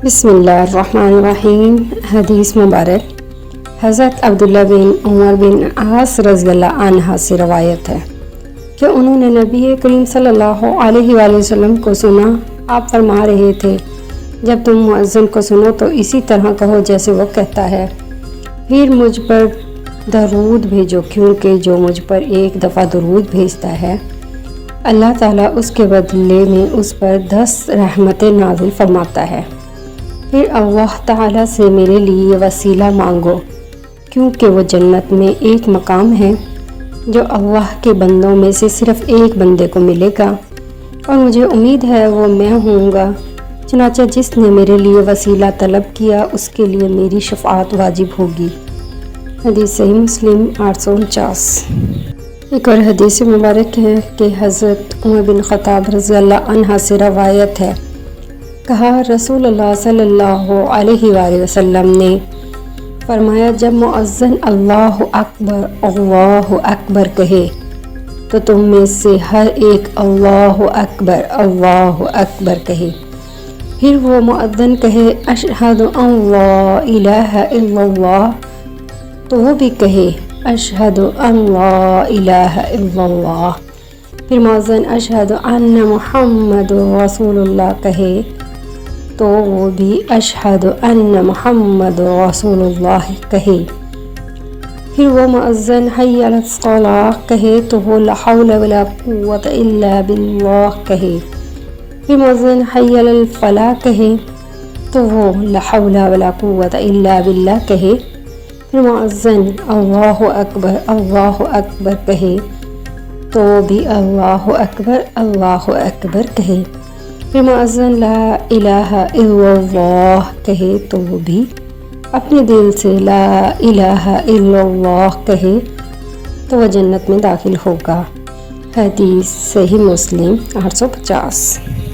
بسم اللہ الرحمن الرحیم۔ حدیث مبارک حضرت عبداللہ بن عمر بن عاص رضی اللہ عنہ سے روایت ہے کہ انہوں نے نبی کریم صلی اللہ علیہ وآلہ وسلم کو سنا۔ آپ فرما رہے تھے، جب تم مؤذن کو سنو تو اسی طرح کہو جیسے وہ کہتا ہے، پھر مجھ پر درود بھیجو، کیونکہ جو مجھ پر ایک دفعہ درود بھیجتا ہے اللہ تعالیٰ اس کے بدلے میں اس پر 10 رحمتیں نازل فرماتا ہے۔ پھر اللہ تعالیٰ سے میرے لیے وسیلہ مانگو، کیونکہ وہ جنت میں ایک مقام ہے جو اللہ کے بندوں میں سے صرف ایک بندے کو ملے گا، اور مجھے امید ہے وہ میں ہوں گا۔ چنانچہ جس نے میرے لیے وسیلہ طلب کیا اس کے لیے میری شفاعت واجب ہوگی۔ حدیث صحیح مسلم 849۔ ایک اور حدیث مبارک ہے کہ حضرت عمر بن خطاب رضی اللہ عنہ سے روایت ہے، کہا رسول اللہ صلی اللہ علیہ وآلہ وسلم نے فرمایا، جب مؤذن اللہ اکبر کہے تو تم میں سے ہر ایک اللہ اکبر کہے۔ پھر وہ مؤذن کہے اشہد ان لا الہ الا اللہ تو وہ بھی کہے اشہد ان لا الہ الا اللہ۔ پھر مؤذن اشہد ان محمد رسول اللہ کہے تو وہ بھی اشہد ان محمد رسول اللہ کہے۔ پھر وہ مؤذن حی علی الصلاۃ کہے تو وہ لا حول ولا قوۃ الا باللہ کہے۔ پھر مؤذن حی علی الفلاح کہے تو وہ لا حول ولا قوۃ الا باللہ کہے۔ پھر مؤذن اللہ اکبر کہے تو وہ بھی اللہ اکبر کہے۔ پھر مؤذن لا الہ الا اللہ کہے تو وہ بھی اپنے دل سے لا الہ الا اللہ کہے تو وہ جنت میں داخل ہوگا۔ حدیث صحیح مسلم 850۔